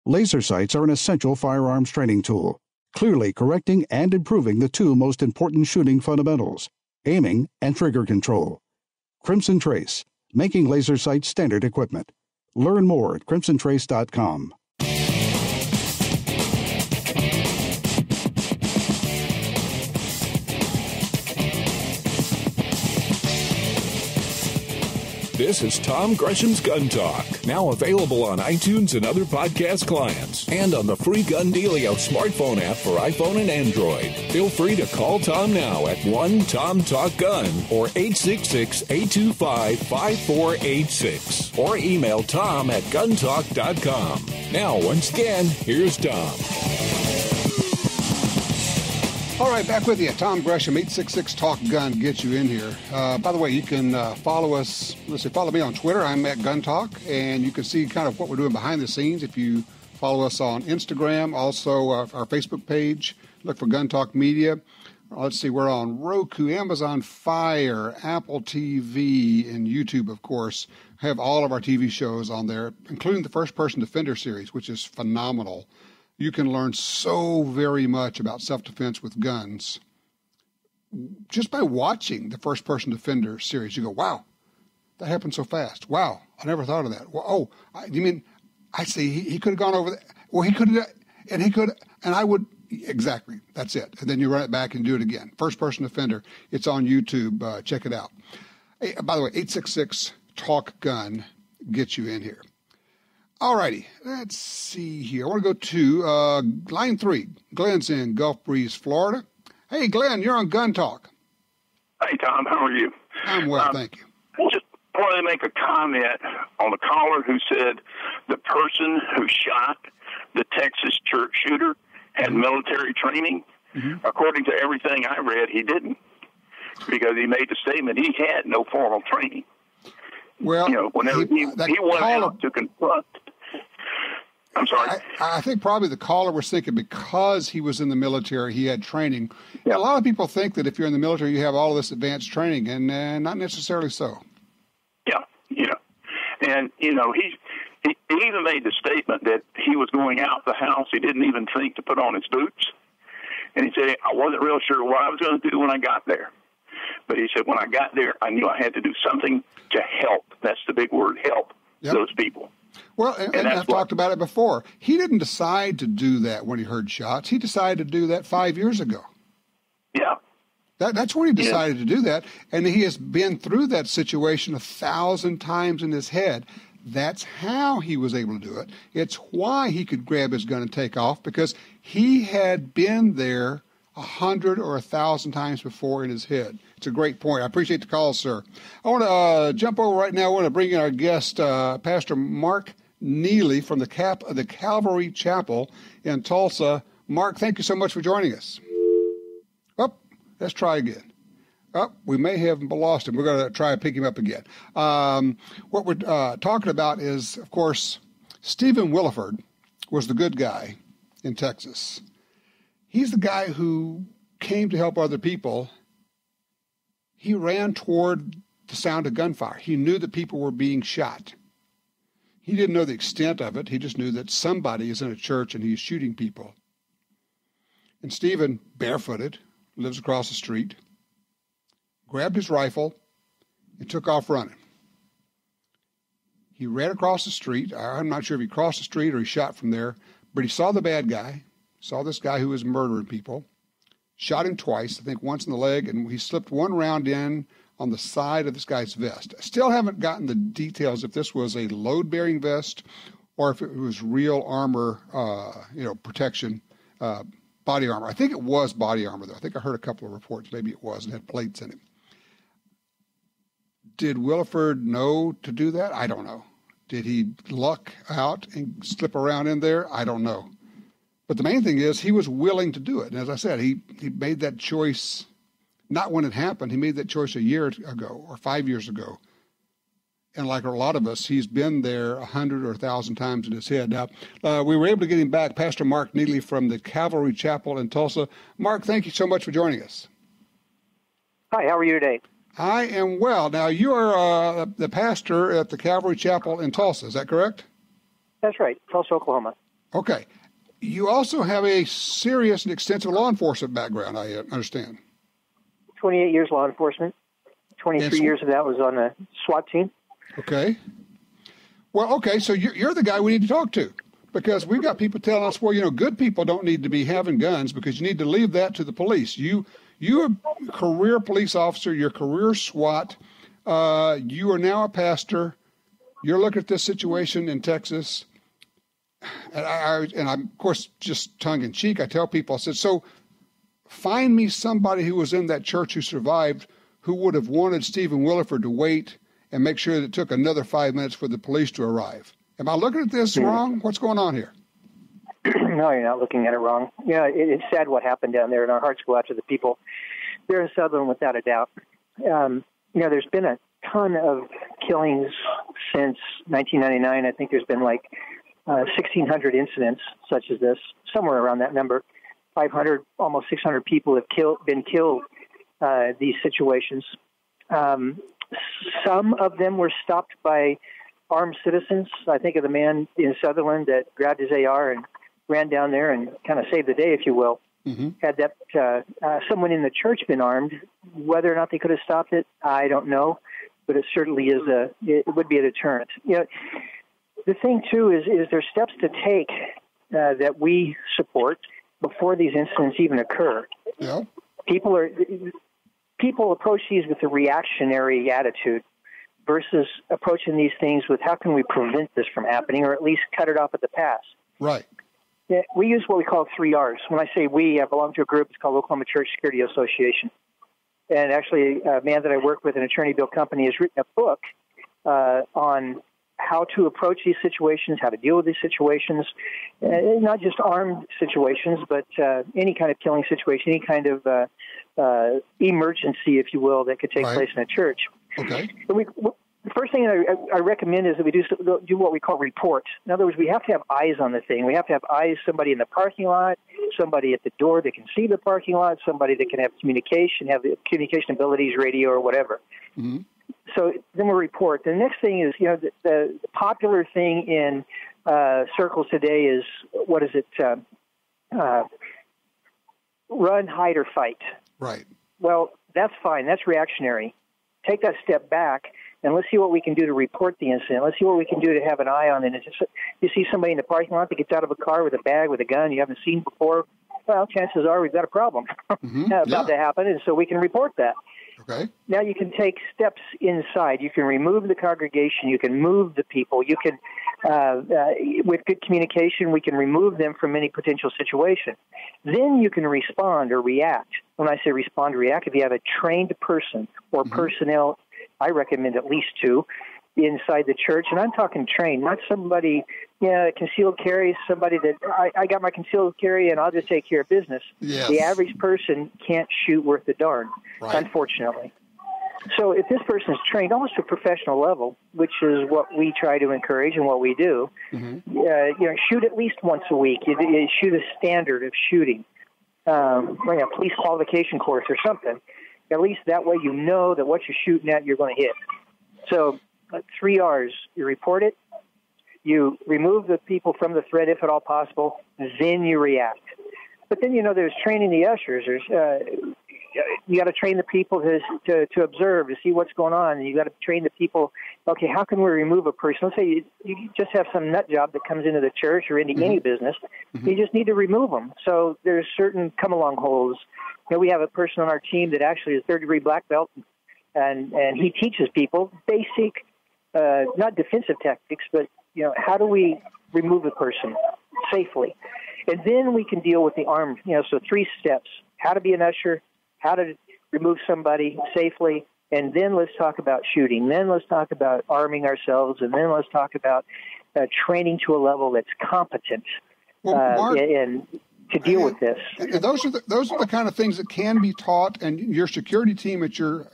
Laser sights are an essential firearms training tool, clearly correcting and improving the two most important shooting fundamentals, aiming and trigger control. Crimson Trace, making laser sights standard equipment. Learn more at crimsontrace.com. This is Tom Gresham's Gun Talk, now available on iTunes and other podcast clients, and on the free Gun Dealio smartphone app for iPhone and Android. Feel free to call Tom now at 1-TOM-TALK-GUN or 866-825-5486, or email Tom at guntalk.com. Now, once again, here's Tom. All right, back with you. Tom Gresham, 866-TALK-GUN, get you in here. By the way, you can follow us. Follow me on Twitter. I'm at Gun Talk, and you can see kind of what we're doing behind the scenes if you follow us on Instagram. Also, our Facebook page. Look for Gun Talk Media. Let's see, we're on Roku, Amazon Fire, Apple TV, and YouTube, of course. Have all of our TV shows on there, including the First Person Defender series, which is phenomenal. You can learn so very much about self-defense with guns just by watching the First Person Defender series. You go, wow, that happened so fast. Wow, I never thought of that. Well, you mean, I see, he could have gone over there. Well, he could have, and he could, and I would, exactly, that's it. And then you run it back and do it again. First Person Defender, it's on YouTube. Check it out. Hey, by the way, 866-TALK-GUN gets you in here. All righty, let's see here. I want to go to line 3. Glenn's in Gulf Breeze, Florida. Hey, Glenn, you're on Gun Talk. Hey, Tom, how are you? I'm well, thank you. I just wanted to make a comment on the caller who said the person who shot the Texas church shooter had military training. Mm-hmm. According to everything I read, he didn't, because he made the statement he had no formal training. Well, whenever he went out to confront. I'm sorry. I think probably the caller was thinking because he was in the military, he had training. Yeah, a lot of people think that if you're in the military, you have all this advanced training, and not necessarily so. Yeah, and he even made the statement that he was going out the house. He didn't even think to put on his boots, and he said, I wasn't real sure what I was going to do when I got there. But he said, when I got there, I knew I had to do something to help. That's the big word, help those people. Well, and I've talked about it before. He didn't decide to do that when he heard shots. He decided to do that 5 years ago. Yeah. That's when he decided to do that. And he has been through that situation 1,000 times in his head. That's how he was able to do it. It's why he could grab his gun and take off, because he had been there 100 or 1,000 times before in his head. It's a great point. I appreciate the call, sir. I want to jump over right now. I want to bring in our guest, Pastor Mark Neely from the Calvary Chapel in Tulsa. Mark, thank you so much for joining us. Oh, let's try again. Oh, we may have lost him. We're going to try to pick him up again. What we're talking about is, of course, Stephen Williford was the good guy in Texas. He's the guy who came to help other people. He ran toward the sound of gunfire. He knew that people were being shot. He didn't know the extent of it. He just knew that somebody is in a church and he's shooting people. And Stephen, barefooted, lives across the street, grabbed his rifle and took off running. He ran across the street. I'm not sure if he crossed the street or he shot from there, but he saw the bad guy, saw this guy who was murdering people, shot him twice, I think once in the leg, and he slipped one round in on the side of this guy's vest. I still haven't gotten the details if this was a load-bearing vest or if it was real armor, protection, body armor. I think it was body armor, though. I think I heard a couple of reports. Maybe it was and had plates in it. Did Williford know to do that? I don't know. Did he luck out and slip around in there? I don't know. But the main thing is he was willing to do it. And as I said, he made that choice, not when it happened. He made that choice a year ago or 5 years ago. And like a lot of us, he's been there 100 or 1,000 times in his head. Now, we were able to get him back, Pastor Mark Neely from the Calvary Chapel in Tulsa. Mark, thank you so much for joining us. Hi, how are you today? I am well. Now, you are the pastor at the Calvary Chapel in Tulsa. Is that correct? That's right, Tulsa, Oklahoma. Okay. You also have a serious and extensive law enforcement background, I understand. 28 years law enforcement. 23 years of that was on a SWAT team. Okay. Well, okay, so you're the guy we need to talk to, because we've got people telling us, well, good people don't need to be having guns because you need to leave that to the police. You're a career police officer. You're a career SWAT. You are now a pastor. You're looking at this situation in Texas. And I'm, of course, just tongue-in-cheek, I tell people, I said, so find me somebody who was in that church who survived who would have wanted Stephen Williford to wait and make sure that it took another 5 minutes for the police to arrive. Am I looking at this wrong? What's going on here? No, you're not looking at it wrong. Yeah, it's sad what happened down there, and our hearts go out to the people there in Sutherland without a doubt. There's been a ton of killings since 1999. I think there's been 1,600 incidents such as this, somewhere around that number. 500, almost 600 people have been killed these situations. Some of them were stopped by armed citizens. I think of the man in Sutherland that grabbed his AR and ran down there and kind of saved the day, if you will. Mm-hmm. Had that someone in the church been armed, whether or not they could have stopped it, I don't know. But it certainly it would be a deterrent. The thing too is there's steps to take that we support before these incidents even occur. Yeah. People approach these with a reactionary attitude versus approaching these things with how can we prevent this from happening or at least cut it off at the pass. Right. Yeah, we use what we call 3 R's. When I say we, I belong to a group. It's called Oklahoma Church Security Association. And actually, a man that I work with, an attorney Bill Company, has written a book on how to approach these situations, how to deal with these situations, not just armed situations, but any kind of killing situation, any kind of emergency, if you will, that could take place in a church. Okay. The first thing I recommend is that we do what we call report. In other words, we have to have eyes on the thing. We have to have eyes, somebody in the parking lot, somebody at the door that can see the parking lot, somebody that can have have the communication abilities, radio or whatever. Mm-hmm. So then we'll report. The next thing is, the popular thing in circles today is, what is it? Run, hide, or fight. Right. Well, that's fine. That's reactionary. Take that step back and let's see what we can do to report the incident. Let's see what we can do to have an eye on it. You see somebody in the parking lot that gets out of a car with a bag, with a gun you haven't seen before, well, chances are we've got a problem about to happen, and so we can report that. Okay. Now you can take steps inside. You can remove the congregation. You can move the people. You can, with good communication, we can remove them from any potential situation. Then you can respond or react. When I say respond or react, if you have a trained person or personnel, I recommend at least 2 inside the church. And I'm talking trained, not somebody, concealed carry, somebody that I got my concealed carry and I'll just take care of business. Yes. The average person can't shoot worth a darn, unfortunately. So if this person is trained almost to a professional level, which is what we try to encourage and what we do, shoot at least once a week. You shoot a standard of shooting, a police qualification course or something. At least that way you know that what you're shooting at, you're going to hit. So 3 R's. You report it, you remove the people from the threat if at all possible, then you react. But then, there's training the ushers. There's you got to train the people to observe, to see what's going on. And you got to train the people, okay, how can we remove a person? Let's say you just have some nut job that comes into the church or into any business. You just need to remove them. So there's certain come-along holes. We have a person on our team that actually is third-degree black belt, and he teaches people basic, not defensive tactics, but, how do we remove a person safely? And then we can deal with the armed, so 3 steps: how to be an usher, how to remove somebody safely, and then let's talk about shooting. Then let's talk about arming ourselves, and then let's talk about training to a level that's competent Mark, and to deal with this. And those are the kind of things that can be taught, and your security team at your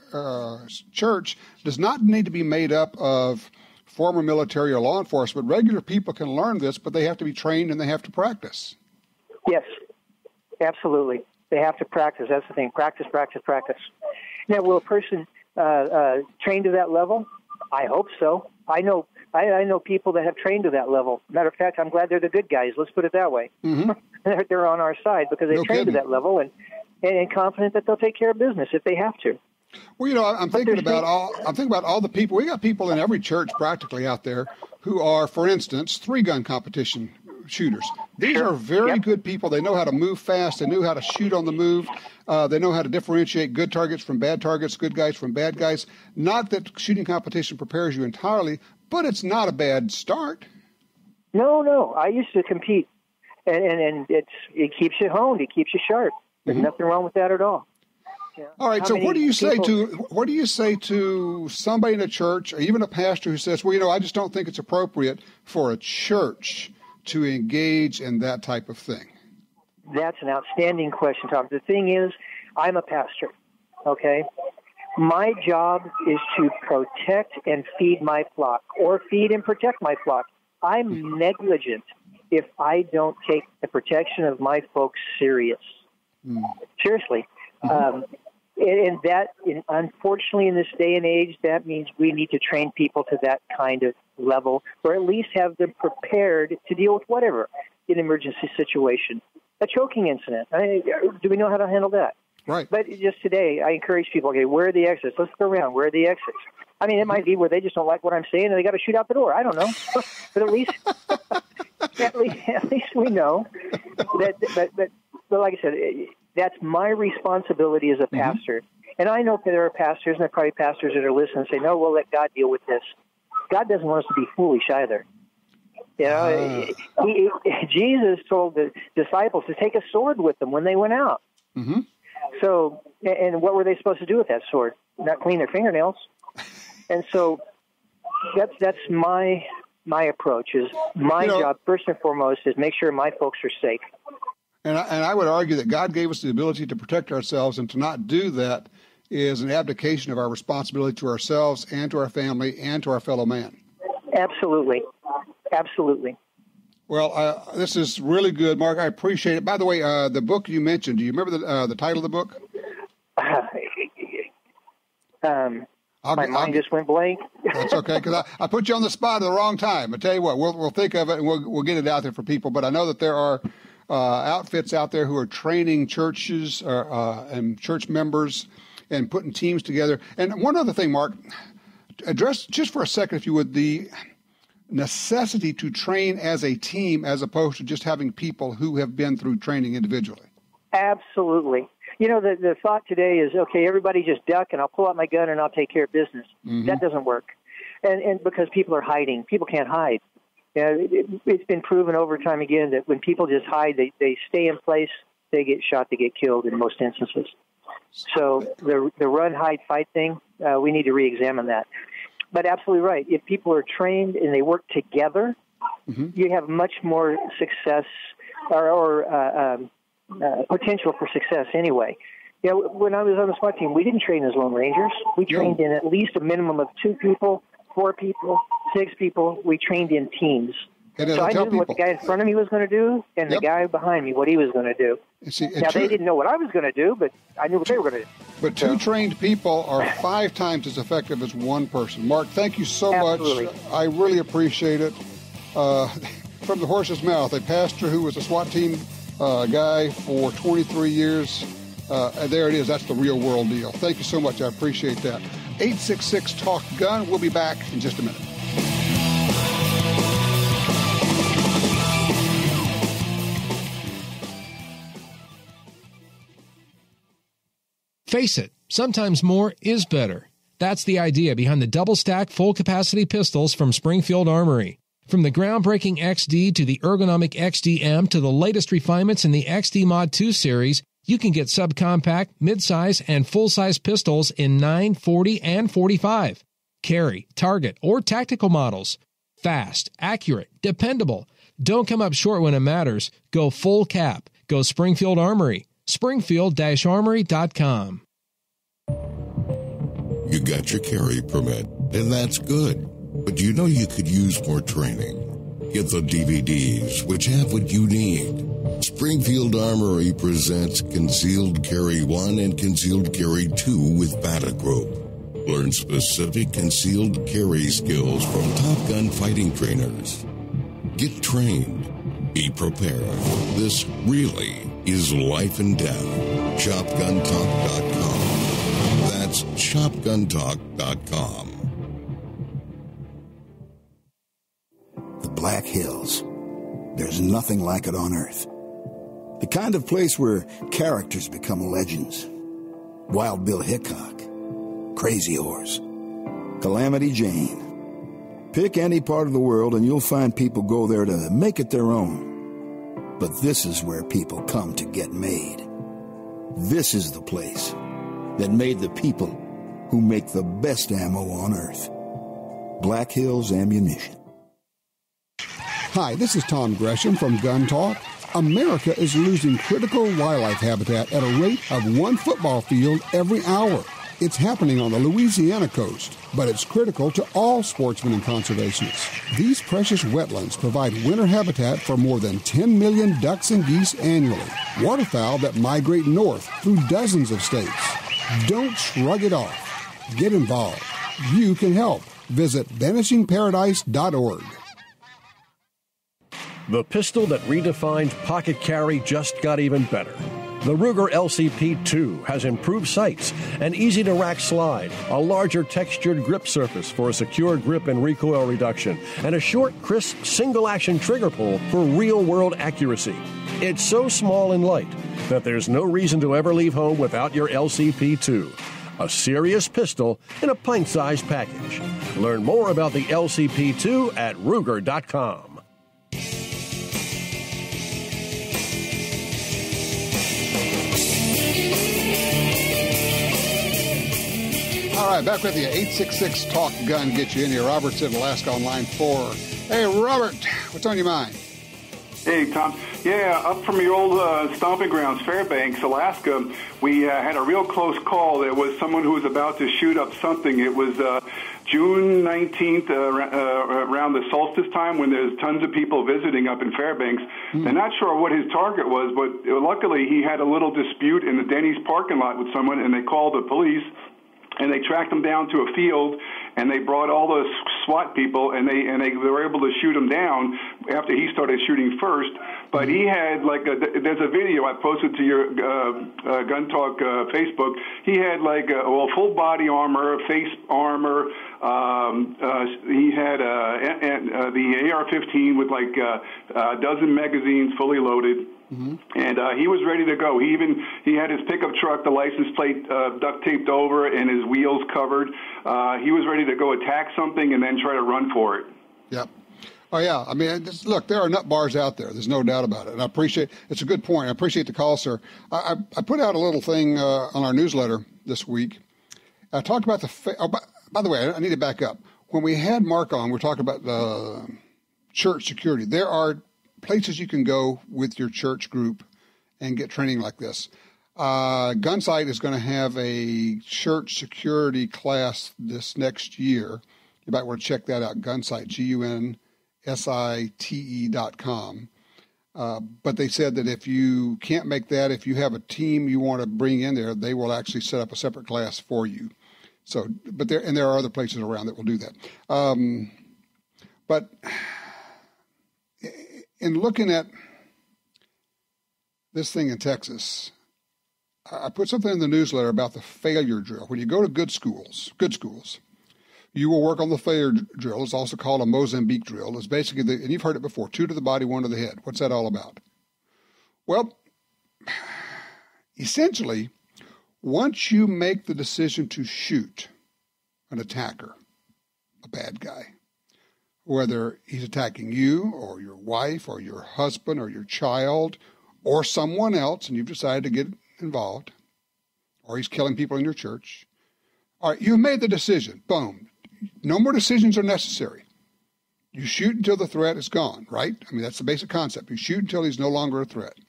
church does not need to be made up of former military or law enforcement. Regular people can learn this, but they have to be trained and they have to practice. Yes, absolutely. They have to practice. That's the thing. Practice, practice, practice. Now, will a person train to that level? I hope so. I know I know people that have trained to that level. Matter of fact, I'm glad they're the good guys. Let's put it that way. Mm-hmm. They're on our side because they trained to that level and confident that they'll take care of business if they have to. Well, I'm thinking about all the people. We got people in every church practically out there who are, for instance, 3-gun competition shooters. These are very good people. They know how to move fast. They know how to shoot on the move. They know how to differentiate good targets from bad targets, good guys from bad guys. Not that shooting competition prepares you entirely, but it's not a bad start. No. I used to compete, and it keeps you honed. It keeps you sharp. There's nothing wrong with that at all. Yeah. All right. So what do you say to somebody in a church or even a pastor who says, well, I just don't think it's appropriate for a church to engage in that type of thing? That's an outstanding question, Tom. The thing is, I'm a pastor, okay? My job is to protect and feed my flock, or feed and protect my flock. I'm negligent if I don't take the protection of my folks serious. Seriously. Unfortunately, in this day and age, that means we need to train people to that kind of level, or at least have them prepared to deal with whatever an emergency situation. A choking incident. Do we know how to handle that? Right. But just today, I encourage people, okay, where are the exits? Let's go around. Where are the exits? I mean, it might be where they just don't like what I'm saying and they got to shoot out the door. I don't know. But at least we know that, but like I said, that's my responsibility as a pastor. And I know that there are pastors, and there are probably pastors that are listening and say, no, we'll let God deal with this. God doesn't want us to be foolish either. Jesus told the disciples to take a sword with them when they went out. Mm-hmm. So, and what were they supposed to do with that sword? Not clean their fingernails. And so that's my approach. Is my job, first and foremost, is make sure my folks are safe. And I would argue that God gave us the ability to protect ourselves, and to not do that is an abdication of our responsibility to ourselves and to our family and to our fellow man. Absolutely. Well, this is really good, Mark. I appreciate it. By the way, the book you mentioned, do you remember the title of the book? My mind just went blank. That's okay, because I put you on the spot at the wrong time. I tell you what, we'll think of it and we'll get it out there for people. But I know that there are outfits out there who are training churches and church members and putting teams together. And one other thing, Mark, address just for a second, if you would, the necessity to train as a team as opposed to just having people who have been through training individually. Absolutely. The thought today is, okay, everybody just duck and I'll pull out my gun and I'll take care of business. Mm-hmm. That doesn't work. And because people are hiding. People can't hide. It's been proven over and time again that when people just hide, they stay in place, they get shot, they get killed in most instances. So the run, hide, fight thing, we need to re-examine that. But absolutely right. If people are trained and they work together, you have much more success or potential for success anyway. When I was on the SWAT team, we didn't train as Lone Rangers. We trained in at least a minimum of 2 people, 4 people, 6 people. We trained in teams. So I knew what the guy in front of me was going to do and the guy behind me what he was going to do. Now, they didn't know what I was going to do, but I knew what they were going to do. But 2 trained people are 5 times as effective as 1 person. Mark, thank you so much. I really appreciate it. From the horse's mouth, a pastor who was a SWAT team guy for 23 years. There it is. That's the real world deal. Thank you so much. I appreciate that. 866-TALK-GUN. We'll be back in just a minute. Face it, sometimes more is better. That's the idea behind the double-stack, full-capacity pistols from Springfield Armory. From the groundbreaking XD to the ergonomic XDM to the latest refinements in the XD Mod 2 series, you can get subcompact, midsize, and full-size pistols in 9, 40, and 45. Carry, target, or tactical models. Fast, accurate, dependable. Don't come up short when it matters. Go full cap. Go Springfield Armory. Springfield-Armory.com. You got your carry permit, and that's good. But you know you could use more training. Get the DVDs, which have what you need. Springfield Armory presents Concealed Carry 1 and Concealed Carry 2 with Battle Group. Learn specific concealed carry skills from Top Gun fighting trainers. Get trained. Be prepared. This really is life and death. ShopGunTalk.com. That's ShopGunTalk.com. The Black Hills. There's nothing like it on Earth. The kind of place where characters become legends. Wild Bill Hickok, Crazy Horse, Calamity Jane. Pick any part of the world and you'll find people go there to make it their own. But this is where people come to get made. This is the place that made the people who make the best ammo on Earth. Black Hills Ammunition. Hi, this is Tom Gresham from Gun Talk. America is losing critical wildlife habitat at a rate of 1 football field every hour. It's happening on the Louisiana coast, but it's critical to all sportsmen and conservationists. These precious wetlands provide winter habitat for more than 10 million ducks and geese annually, waterfowl that migrate north through dozens of states. Don't shrug it off. Get involved. You can help. Visit vanishingparadise.org. The pistol that redefined pocket carry just got even better. The Ruger LCP-2 has improved sights, an easy-to-rack slide, a larger textured grip surface for a secure grip and recoil reduction, and a short, crisp, single-action trigger pull for real-world accuracy. It's so small and light that there's no reason to ever leave home without your LCP-2. A serious pistol in a pint-sized package. Learn more about the LCP-2 at Ruger.com. All right, back with you. 866-TALK-GUN. Get you in here. Robert's in Alaska on line 4. Hey, Robert, what's on your mind? Hey, Tom. Yeah, up from your old stomping grounds, Fairbanks, Alaska, we had a real close call. There was someone who was about to shoot up something. It was June 19th, around the solstice time, when there's tons of people visiting up in Fairbanks. They're not sure what his target was, but luckily he had a little dispute in the Denny's parking lot with someone, and they called the police. And they tracked him down to a field, and they brought all the SWAT people, and they were able to shoot him down after he started shooting first. But he had there's a video I posted to your Gun Talk Facebook. He had full body armor, face armor. He had the AR-15 with a dozen magazines fully loaded. And he was ready to go. He had his pickup truck, the license plate duct taped over, and his wheels covered. He was ready to go attack something and then try to run for it. Yep. Oh, yeah. I mean, look, there are nut bars out there. There's no doubt about it. And I appreciate it's a good point. I appreciate the call, sir. I put out a little thing on our newsletter this week. I talked about by the way, I need to back up. When we had Mark on, we were talking about church security. There are places you can go with your church group and get training like this. Gunsight is going to have a church security class this next year. You might want to check that out, Gunsight, GUNSITE.com. But they said that if you can't make that, if you have a team you want to bring in there, they will actually set up a separate class for you. So, there are other places around that will do that. But in looking at this thing in Texas, I put something in the newsletter about the failure drill. When you go to good schools, you will work on the failure drill. It's also called a Mozambique drill. It's basically, and you've heard it before, 2 to the body, 1 to the head. What's that all about? Well, essentially, once you make the decision to shoot an attacker, a bad guy, whether he's attacking you or your wife or your husband or your child or someone else, and you've decided to get involved, or he's killing people in your church. All right, you've made the decision. Boom. No more decisions are necessary. You shoot until the threat is gone, right? I mean, that's the basic concept. You shoot until he's no longer a threat.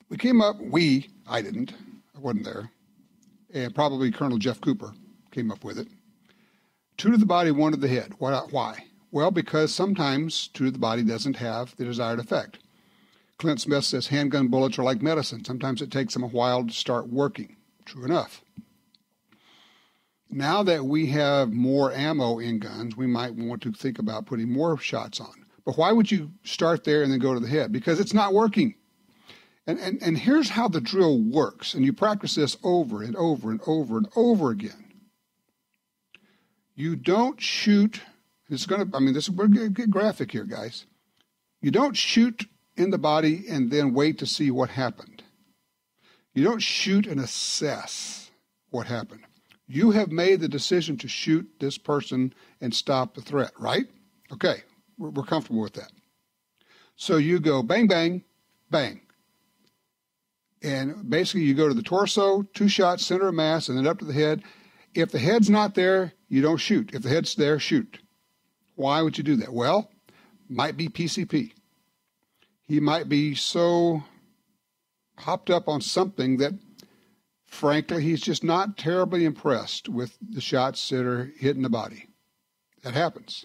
We came up, I didn't, I wasn't there, and probably Colonel Jeff Cooper came up with it. 2 to the body, 1 to the head. Why? Well, because sometimes 2 to the body doesn't have the desired effect. Clint Smith says handgun bullets are like medicine. Sometimes it takes them a while to start working. True enough. now that we have more ammo in guns, we might want to think about putting more shots on. But why would you start there and then go to the head? Because it's not working. And here's how the drill works, and you practice this over and over and over and over again. You don't shoot. We're going to get graphic here, guys. You don't shoot in the body and then wait to see what happened. You don't shoot and assess what happened. You have made the decision to shoot this person and stop the threat, right? Okay, we're comfortable with that. So you go bang, bang, bang. And basically you go to the torso, 2 shots, center of mass, and then up to the head. If the head's not there, you don't shoot. If the head's there, shoot. Why would you do that? Well, might be PCP. He might be so hopped up on something that, frankly, he's just not terribly impressed with the shots that are hitting the body. That happens.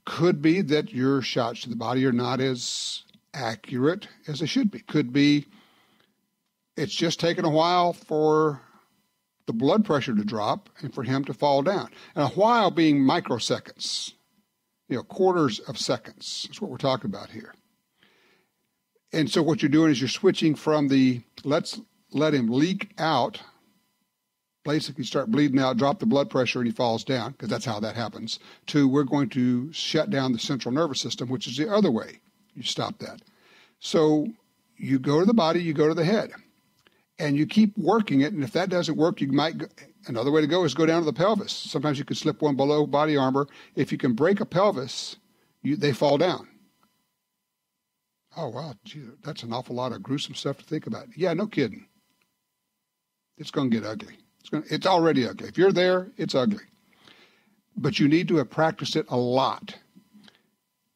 Could be that your shots to the body are not as accurate as they should be. Could be it's just taken a while for the blood pressure to drop and for him to fall down. And a while being microseconds, quarters of seconds. That's what we're talking about here. And so what you're doing is you're switching from the let's let him leak out, basically start bleeding out, drop the blood pressure, and he falls down, because that's how that happens, to we're going to shut down the central nervous system, which is the other way. You stop that. So you go to the body, you go to the head. And you keep working it, and if that doesn't work, you might another way to go is go down to the pelvis. Sometimes you can slip one below body armor. If you can break a pelvis, they fall down. Oh, wow, gee, that's an awful lot of gruesome stuff to think about. Yeah, no kidding. It's going to get ugly. It's already ugly. If you're there, it's ugly. But you need to have practiced it a lot.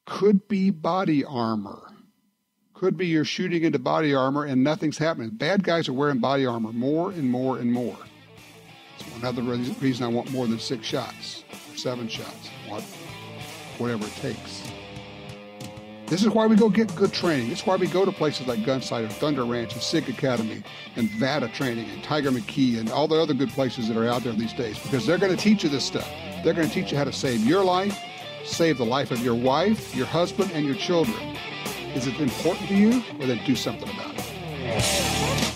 Could be body armor. Could be you're shooting into body armor and nothing's happening. Bad guys are wearing body armor more and more and more. It's another reason I want more than 6 shots or 7 shots. I want whatever it takes. This is why we go get good training. This is why we go to places like Gunsight and Thunder Ranch and SIG Academy and VADA training and Tiger McKee and all the other good places that are out there these days, because they're going to teach you this stuff. They're going to teach you how to save your life, save the life of your wife, your husband, and your children. Is it important to you? Well, then do something about it.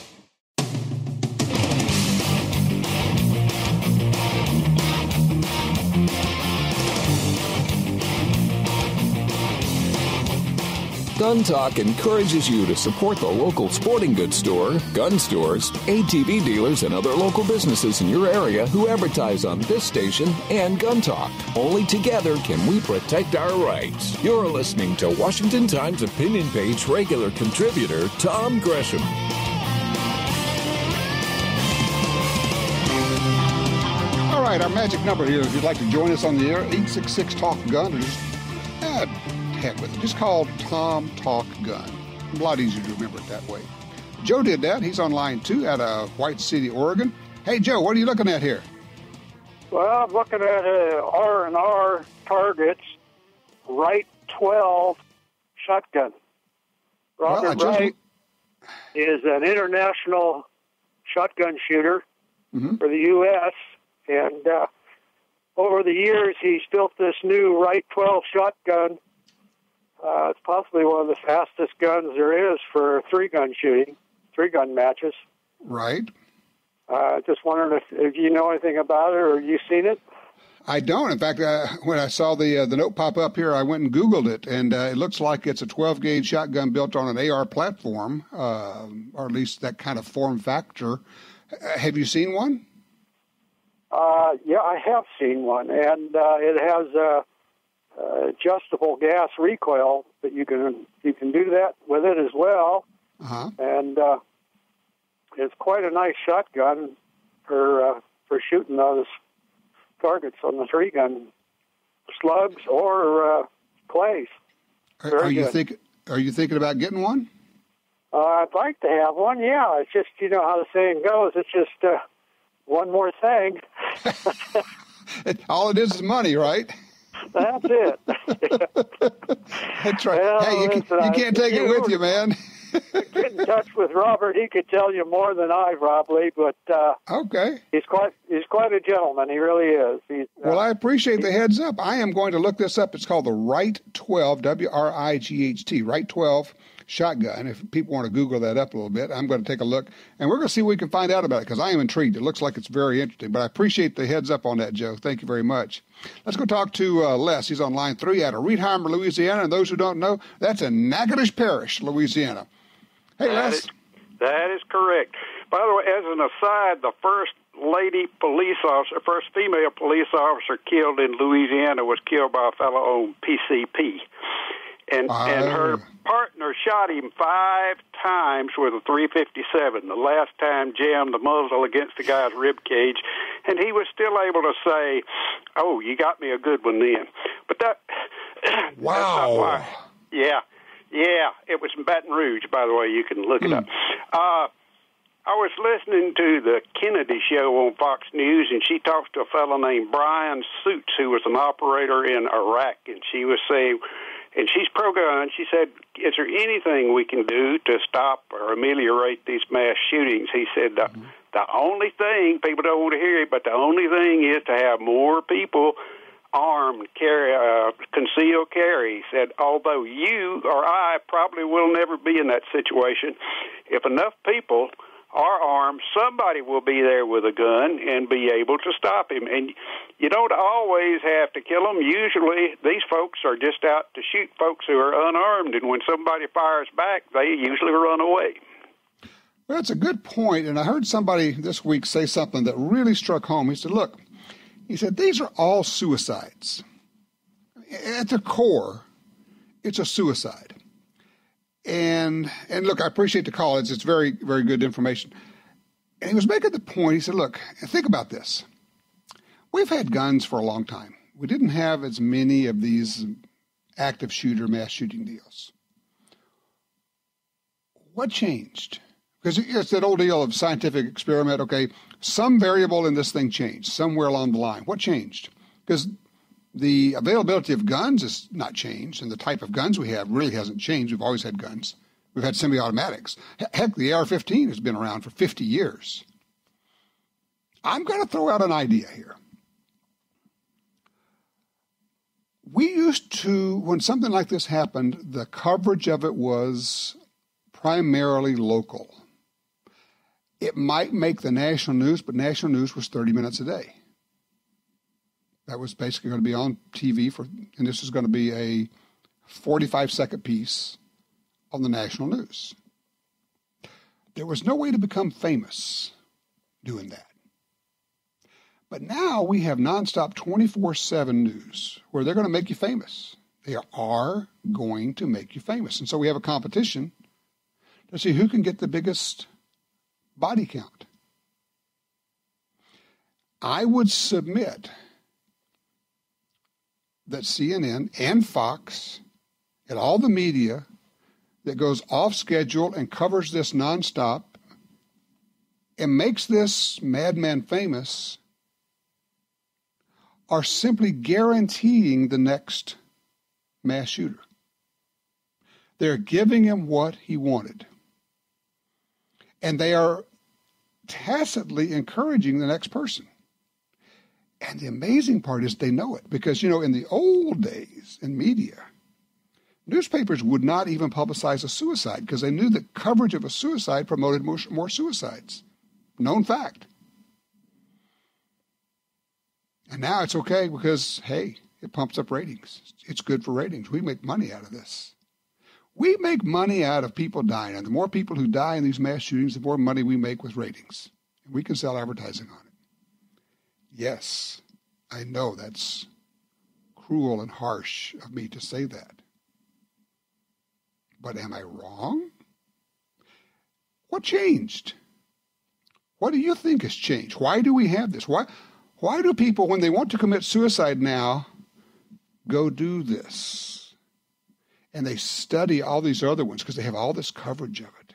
Gun Talk encourages you to support the local sporting goods store, gun stores, ATV dealers, and other local businesses in your area who advertise on this station and Gun Talk. Only together can we protect our rights. You're listening to Washington Times opinion page regular contributor Tom Gresham. All right, our magic number here, if you'd like to join us on the air, 866-TALK-GUN, or just heck with it. Just call Tom Talk Gun. A lot easier to remember it that way. Joe did that. He's on line 2 out of White City, Oregon. Hey, Joe, what are you looking at here? Well, I'm looking at a R&R Targets Wright 12 shotgun. Robert Wright is an international shotgun shooter for the U.S., and over the years he's built this new Wright 12 shotgun. It's possibly one of the fastest guns there is for 3-gun shooting, 3-gun matches. Right. Just wondering if you know anything about it or you seen it. I don't. In fact, when I saw the note pop up here, I went and Googled it, and it looks like it's a 12-gauge shotgun built on an AR platform, or at least that kind of form factor. Have you seen one? Yeah, I have seen one, and it has adjustable gas recoil, but you can do that with it as well. And it's quite a nice shotgun for shooting those targets on the 3-gun slugs or clays. Are you thinking about getting one? I'd like to have one. Yeah, it's just how the saying goes. It's just one more thing. All it is money, right? That's it. That's right. Well, hey, you can't take it with you, man. get in touch with Robert. He could tell you more than I, probably, but okay, he's quite a gentleman. He really is. Well, I appreciate the heads up. I am going to look this up. It's called the Right 12, WRIGHT, Right 12 shotgun. If people want to Google that up a little bit, I'm going to take a look, and we're going to see what we can find out about it, because I am intrigued. It looks like it's very interesting, but I appreciate the heads up on that, Joe. Thank you very much. Let's go talk to Les. He's on line 3 out of Reedheimer, Louisiana, and those who don't know, that's in Natchitoches Parish, Louisiana. Hey, Les. That is correct. By the way, as an aside, the first female police officer killed in Louisiana was killed by a fellow on PCP. And her partner shot him 5 times with a .357. The last time jammed the muzzle against the guy's rib cage, and he was still able to say, "Oh, you got me a good one then." But that, wow, that's not why. Yeah, it was in Baton Rouge. By the way, you can look it up. I was listening to the Kennedy show on Fox News, and she talks to a fellow named Brian Suits, who was an operator in Iraq, and she was saying, and she's pro-gun, she said, "Is there anything we can do to stop or ameliorate these mass shootings?" He said, the only thing, people don't want to hear it, but the only thing is to have more people armed, concealed carry. He said, although you or I probably will never be in that situation, if enough people are armed, somebody will be there with a gun and be able to stop him. And you don't always have to kill them. Usually these folks are just out to shoot folks who are unarmed, and when somebody fires back, they usually run away. Well, that's a good point, and I heard somebody this week say something that really struck home. He said, look, these are all suicides. At the core, it's a suicide. And look, I appreciate the call. It's very, very good information. And he was making the point. He said, look, think about this. We've had guns for a long time. We didn't have as many of these active shooter, mass shooting deals. What changed? Because it's that old deal of scientific experiment. Okay, some variable in this thing changed somewhere along the line. What changed? Because the availability of guns has not changed, and the type of guns we have really hasn't changed. We've always had guns. We've had semi-automatics. Heck, the AR-15 has been around for 50 years. I'm going to throw out an idea here. We used to, when something like this happened, the coverage of it was primarily local. It might make the national news, but national news was 30 minutes a day. That was basically going to be on TV and this is going to be a 45-second piece on the national news. There was no way to become famous doing that. But now we have nonstop 24/7 news where they're going to make you famous. They are going to make you famous. And so we have a competition to see who can get the biggest body count. I would submit that CNN and Fox and all the media that goes off schedule and covers this nonstop and makes this madman famous are simply guaranteeing the next mass shooter. They're giving him what he wanted. And they are tacitly encouraging the next person. And the amazing part is they know it. Because, in the old days in media, newspapers would not even publicize a suicide because they knew that coverage of a suicide promoted more suicides. Known fact. And now it's okay because, hey, it pumps up ratings. It's good for ratings. We make money out of this. We make money out of people dying. And the more people who die in these mass shootings, the more money we make with ratings. And we can sell advertising on it. Yes, I know that's cruel and harsh of me to say that. But am I wrong? What changed? What do you think has changed? Why do we have this? Why do people, when they want to commit suicide now, go do this? And they study all these other ones because they have all this coverage of it.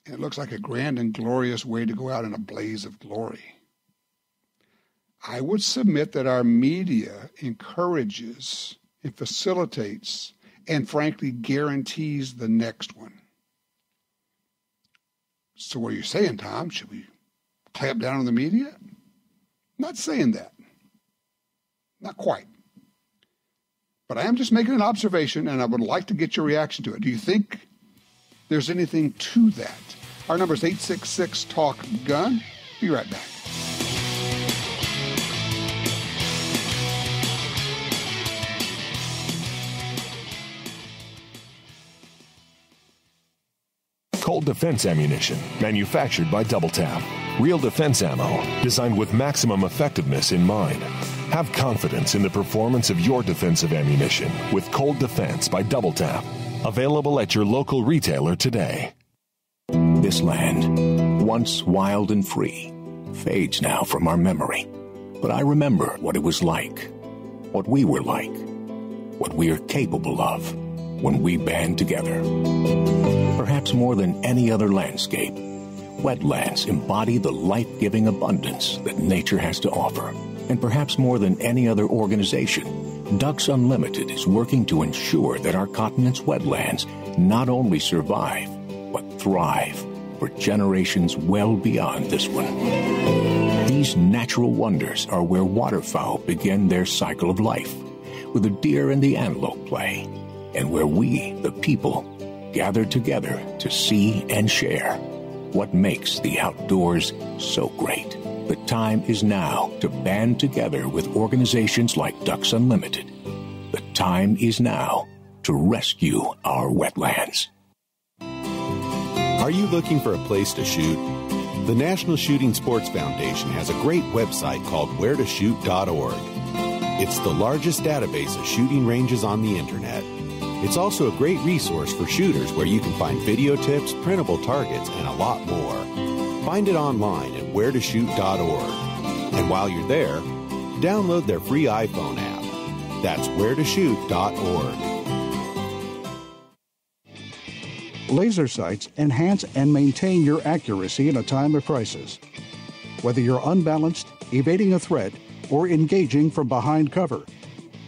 And it looks like a grand and glorious way to go out in a blaze of glory. I would submit that our media encourages and facilitates and frankly guarantees the next one. So what are you saying, Tom? Should we clamp down on the media? Not saying that. Not quite. But I am just making an observation, and I would like to get your reaction to it. Do you think there's anything to that? Our number is 866-TALK-GUN. Be right back. Cold defense ammunition, manufactured by Double Tap. Real defense ammo, designed with maximum effectiveness in mind. Have confidence in the performance of your defensive ammunition with Cold Defense by Double Tap. Available at your local retailer today. This land, once wild and free, fades now from our memory. But I remember what it was like, what we were like, what we are capable of when we band together. Perhaps more than any other landscape, wetlands embody the life-giving abundance that nature has to offer. And perhaps more than any other organization, Ducks Unlimited is working to ensure that our continent's wetlands not only survive, but thrive for generations well beyond this one. These natural wonders are where waterfowl begin their cycle of life, where the deer and the antelope play, and where we, the people, gather together to see and share what makes the outdoors so great. The time is now to band together with organizations like Ducks Unlimited. The time is now to rescue our wetlands. Are you looking for a place to shoot? The National Shooting Sports Foundation has a great website called wheretoshoot.org. It's the largest database of shooting ranges on the internet. It's also a great resource for shooters where you can find video tips, printable targets, and a lot more. Find it online at wheretoshoot.org. And while you're there, download their free iPhone app. That's wheretoshoot.org. Laser sights enhance and maintain your accuracy in a time of crisis. Whether you're unbalanced, evading a threat, or engaging from behind cover,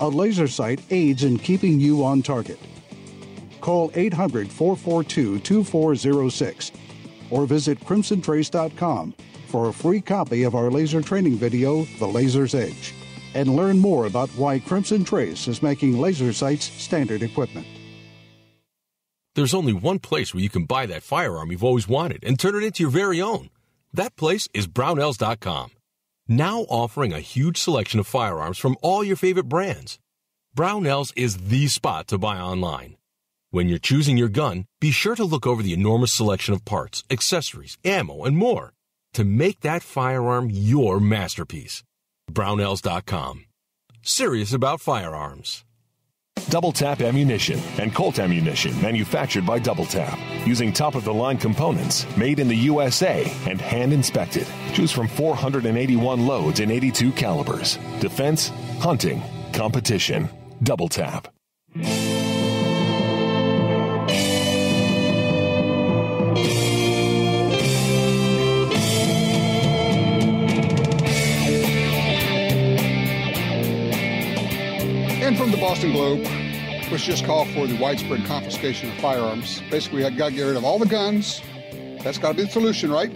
a laser sight aids in keeping you on target. Call 800-442-2406 or visit crimsontrace.com for a free copy of our laser training video, The Laser's Edge, and learn more about why Crimson Trace is making laser sights standard equipment. There's only one place where you can buy that firearm you've always wanted and turn it into your very own. That place is Brownells.com. Now offering a huge selection of firearms from all your favorite brands. Brownells is the spot to buy online. When you're choosing your gun, be sure to look over the enormous selection of parts, accessories, ammo, and more to make that firearm your masterpiece. Brownells.com. Serious about firearms. Double Tap ammunition and Colt ammunition manufactured by Double Tap using top-of-the-line components made in the USA and hand-inspected. Choose from 481 loads in 82 calibers. Defense, hunting, competition. Double Tap. And from the Boston Globe, which just called for the widespread confiscation of firearms. Basically, we got to get rid of all the guns. That's got to be the solution, right?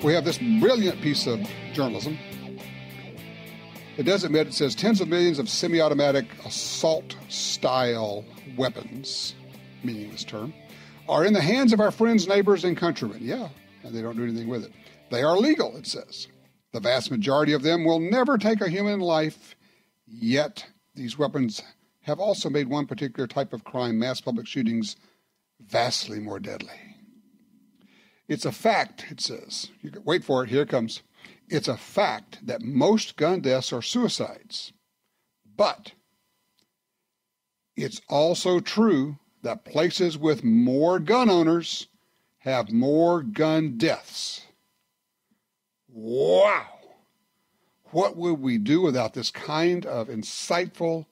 We have this brilliant piece of journalism. It does admit, it says tens of millions of semi-automatic assault-style weapons, meaningless term, are in the hands of our friends, neighbors, and countrymen. Yeah, and they don't do anything with it. They are legal, it says. The vast majority of them will never take a human life, yet these weapons have also made one particular type of crime, mass public shootings, vastly more deadly. It's a fact, it says. You can wait for it, here it comes. It's a fact that most gun deaths are suicides. But it's also true that places with more gun owners have more gun deaths. Wow! What would we do without this kind of insightful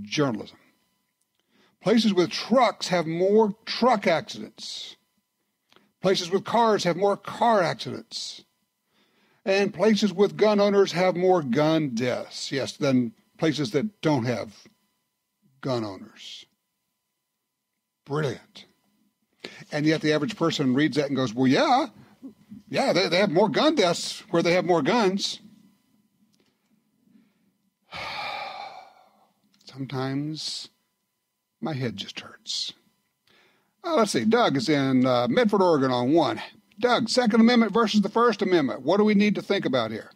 journalism? Places with trucks have more truck accidents. Places with cars have more car accidents. And places with gun owners have more gun deaths, yes, than places that don't have gun owners. Brilliant. And yet the average person reads that and goes, well, yeah, they have more gun deaths where they have more guns. Sometimes my head just hurts. Let's see. Doug is in Medford, Oregon on 1. Doug, Second Amendment versus the First Amendment. What do we need to think about here?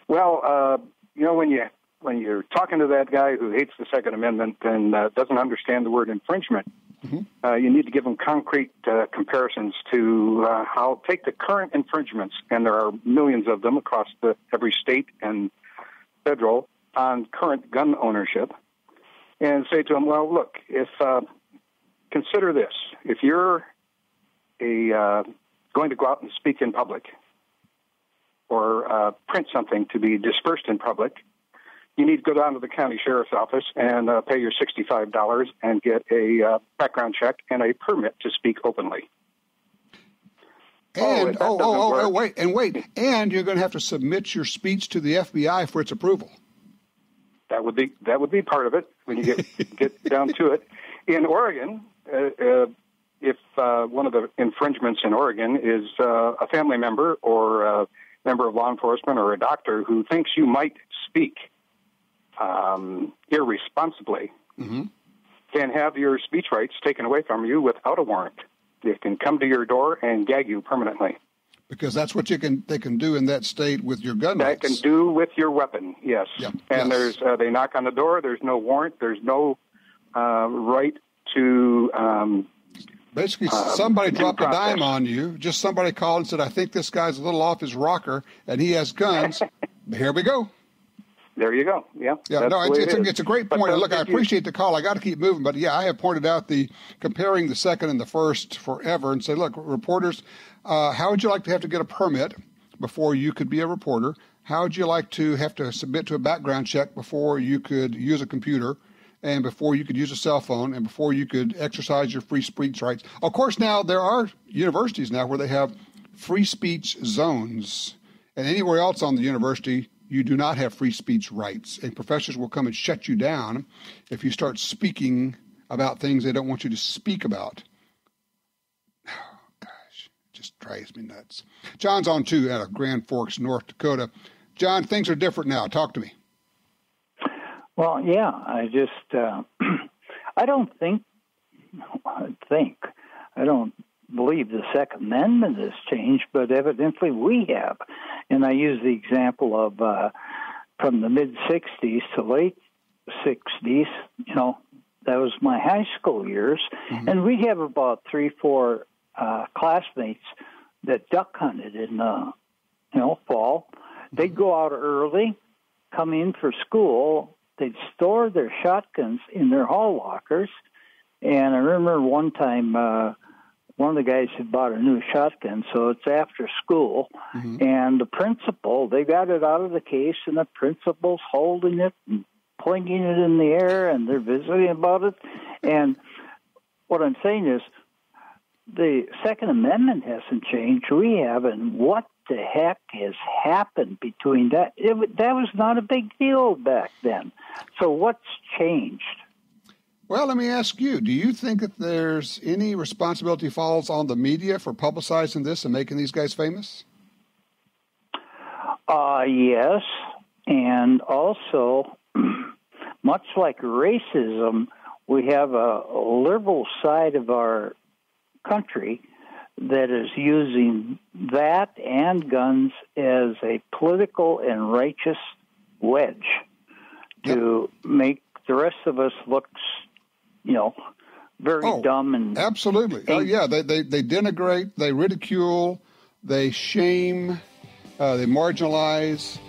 Well, when you're talking to that guy who hates the Second Amendment and doesn't understand the word infringement, you need to give them concrete comparisons to take the current infringements, and there are millions of them across every state and federal on current gun ownership, and say to them, well, look, consider this. If you're going to go out and speak in public or print something to be dispersed in public, you need to go down to the county sheriff's office and pay your $65 and get a background check and a permit to speak openly. And wait, and you're going to have to submit your speech to the FBI for its approval. That would be part of it when you get down to it. In Oregon, if one of the infringements in Oregon is a family member or a member of law enforcement or a doctor who thinks you might speak irresponsibly, can have your speech rights taken away from you without a warrant. They can come to your door and gag you permanently. Because that's what they can do in that state with your gun rights. They can do with your weapon, yes. Yep. And yes. They knock on the door. There's no warrant. There's no right to... Basically, somebody dropped a dime on you. Just somebody called and said, I think this guy's a little off his rocker, and he has guns. Here we go. There you go. Yeah. No, it's a great point. Look, I appreciate the call. I got to keep moving, but I have pointed out comparing the Second and the First forever, and say, look, reporters, how would you like to have to get a permit before you could be a reporter? How would you like to have to submit to a background check before you could use a computer, and before you could use a cell phone, and before you could exercise your free speech rights? Of course, now there are universities now where they have free speech zones, and anywhere else on the university, you do not have free speech rights, and professors will come and shut you down if you start speaking about things they don't want you to speak about. Oh, gosh, it just drives me nuts. John's on 2 out of Grand Forks, North Dakota. John, things are different now. Talk to me. Well, yeah, I don't believe the Second Amendment has changed, but evidently we have. And I use the example of from the mid-'60s to late '60s, that was my high school years, and we'd have about 3-4 classmates that duck hunted in the fall. They'd go out early, come in for school, they'd store their shotguns in their hall lockers, and I remember one time one of the guys had bought a new shotgun, so it's after school, and the principal, they got it out of the case, and the principal's holding it and pointing it in the air, and they're visiting about it. And what I'm saying is the Second Amendment hasn't changed. We have, and what the heck has happened between that? That was not a big deal back then. So what's changed? Well, let me ask you, do you think that there's any responsibility falls on the media for publicizing this and making these guys famous? Yes, and also, much like racism, we have a liberal side of our country that is using that and guns as a political and righteous wedge to make the rest of us look very dumb and absolutely. They denigrate, they ridicule, they shame, they marginalize.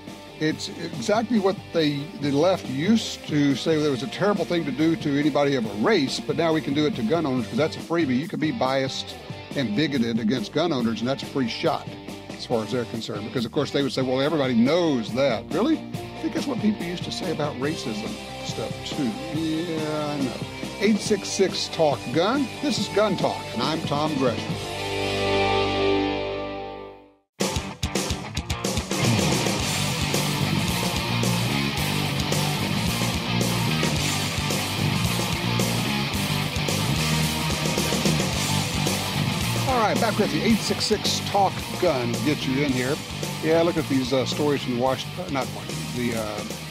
It's exactly what the left used to say that was a terrible thing to do to anybody of a race, but now we can do it to gun owners because that's a freebie. You can be biased and bigoted against gun owners, and that's a free shot as far as they're concerned. Because, of course, they would say, well, everybody knows that. Really? I think that's what people used to say about racism stuff, too. Yeah, I know. 866-TALK-GUN. This is Gun Talk, and I'm Tom Gresham. right, back with the 866 Talk Gun to get you in here. Yeah, look at these stories from the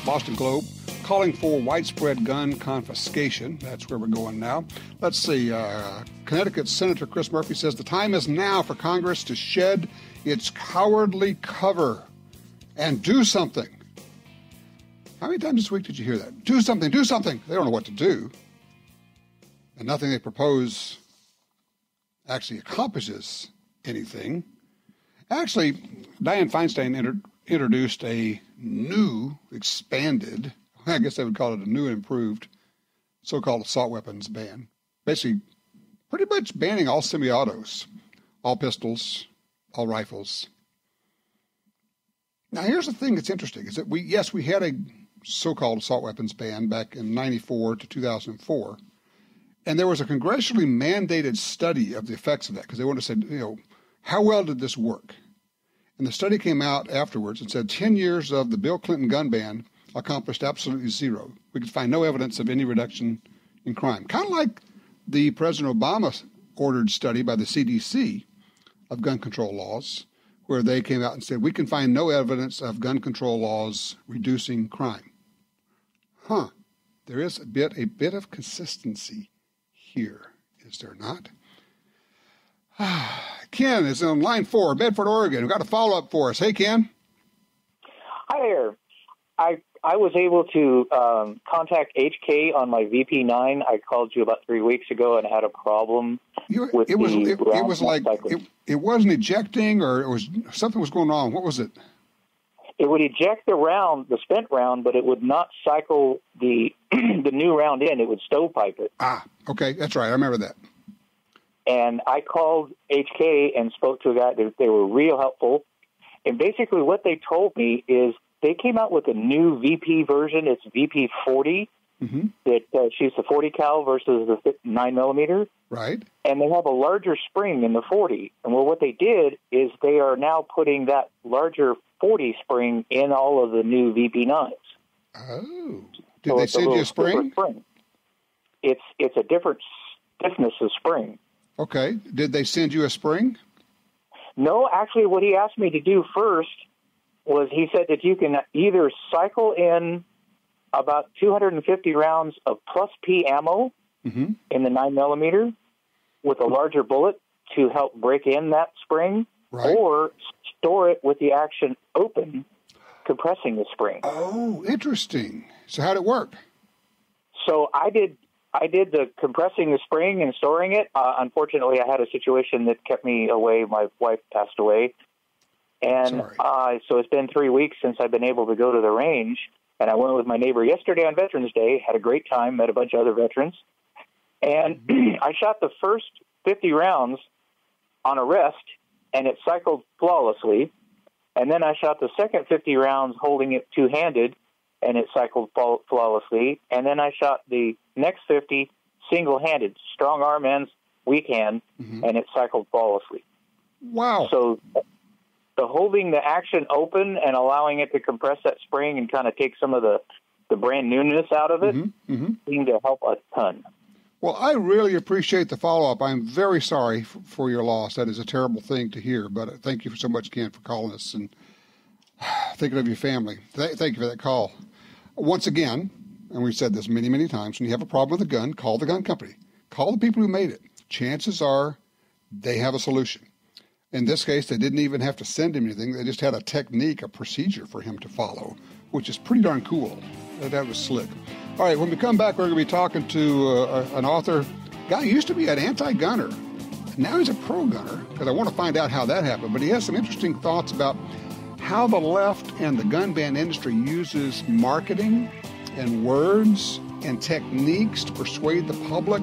Boston Globe calling for widespread gun confiscation. That's where we're going now. Let's see. Connecticut Senator Chris Murphy says the time is now for Congress to shed its cowardly cover and do something. How many times this week did you hear that? Do something, do something. They don't know what to do. And nothing they propose actually accomplishes anything. Actually, Dianne Feinstein introduced a new, expanded, I guess they would call it a new and improved, so-called assault weapons ban. Basically, pretty much banning all semi-autos, all pistols, all rifles. Now, here's the thing that's interesting, is that we had a so-called assault weapons ban back in 94 to 2004. And there was a congressionally mandated study of the effects of that because they wanted to say, how well did this work? And the study came out afterwards and said 10 years of the Bill Clinton gun ban accomplished absolutely zero. We could find no evidence of any reduction in crime. Kind of like the President Obama ordered study by the CDC of gun control laws, where they came out and said, we can find no evidence of gun control laws reducing crime. There is a bit of consistency here, is there not? Ken is on line 4, Bedford, Oregon. We've got a follow-up for us. Hey, Ken. Hi there. I was able to contact HK on my VP9. I called you about 3 weeks ago and had a problem with it wasn't ejecting, or something was going on. What was it? It would eject the spent round, but it would not cycle the new round in. It would stovepipe it. Okay, that's right. I remember that. And I called HK and spoke to a guy. They were real helpful. And basically what they told me is they came out with a new VP version. It's VP 40. Mm-hmm. That shoots the 40 cal versus the 9mm. Right. And they have a larger spring in the 40. And what they did is they are now putting that larger 40 spring in all of the new VP9s. Oh. Did they send you a spring? It's a different stiffness of spring. Okay. Did they send you a spring? No, actually what he asked me to do first was he said that you can either cycle in about 250 rounds of plus P ammo in the 9mm with a larger bullet to help break in that spring, or store it with the action open, compressing the spring. Oh, interesting. So how'd it work? So I did the compressing the spring and storing it. Unfortunately, I had a situation that kept me away. My wife passed away. And so it's been 3 weeks since I've been able to go to the range. And I went with my neighbor yesterday on Veterans Day, had a great time, met a bunch of other veterans. And I shot the first 50 rounds on a rest, and it cycled flawlessly. And then I shot the second 50 rounds holding it two-handed, and it cycled flawlessly. And then I shot the next 50 single-handed, strong arm ends, weak hand, and it cycled flawlessly. Wow. So the holding the action open and allowing it to compress that spring and kind of take some of the brand newness out of it seemed to help a ton. Well, I really appreciate the follow-up. I'm very sorry for your loss. That is a terrible thing to hear, but thank you so much, Ken, for calling us and thinking of your family. Thank you for that call. Once again, and we've said this many, many times, when you have a problem with a gun, call the gun company. Call the people who made it. Chances are they have a solution. In this case, they didn't even have to send him anything. They just had a technique, a procedure for him to follow, which is pretty darn cool. That was slick. All right, when we come back, we're going to be talking to an author, guy who used to be an anti-gunner. Now he's a pro-gunner, because I want to find out how that happened. But he has some interesting thoughts about how the left and the gun ban industry uses marketing and words and techniques to persuade the public.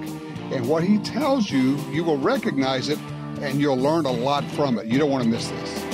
And what he tells you, you will recognize it, and you'll learn a lot from it. You don't want to miss this.